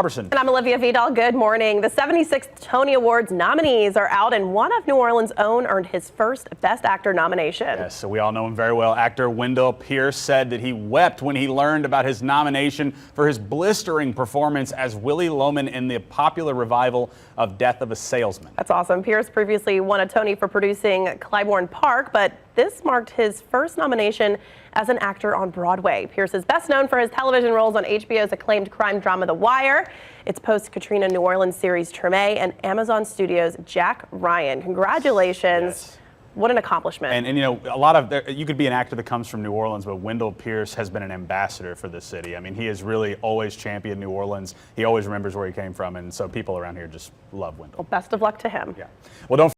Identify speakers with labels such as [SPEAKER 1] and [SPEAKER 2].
[SPEAKER 1] And
[SPEAKER 2] I'm Olivia Vidal. Good morning. The 76th Tony Awards nominees are out, and one of New Orleans' own earned his first Best Actor nomination.
[SPEAKER 1] Yes, so we all know him very well. Actor Wendell Pierce said that he wept when he learned about his nomination for his blistering performance as Willie Loman in the popular revival of Death of a Salesman.
[SPEAKER 2] That's awesome. Pierce previously won a Tony for producing Clybourne Park, but this marked his first nomination as an actor on Broadway. Pierce is best known for his television roles on HBO's acclaimed crime drama The Wire, its post-Katrina New Orleans series Treme, and Amazon Studios' Jack Ryan. Congratulations.
[SPEAKER 1] Yes.
[SPEAKER 2] What an accomplishment.
[SPEAKER 1] And you know, a lot of you could be an actor that comes from New Orleans, but Wendell Pierce has been an ambassador for the city. I mean, he has really always championed New Orleans. He always remembers where he came from, and so people around here just love Wendell.
[SPEAKER 2] Well, best of luck to him.
[SPEAKER 1] Yeah. Well, don't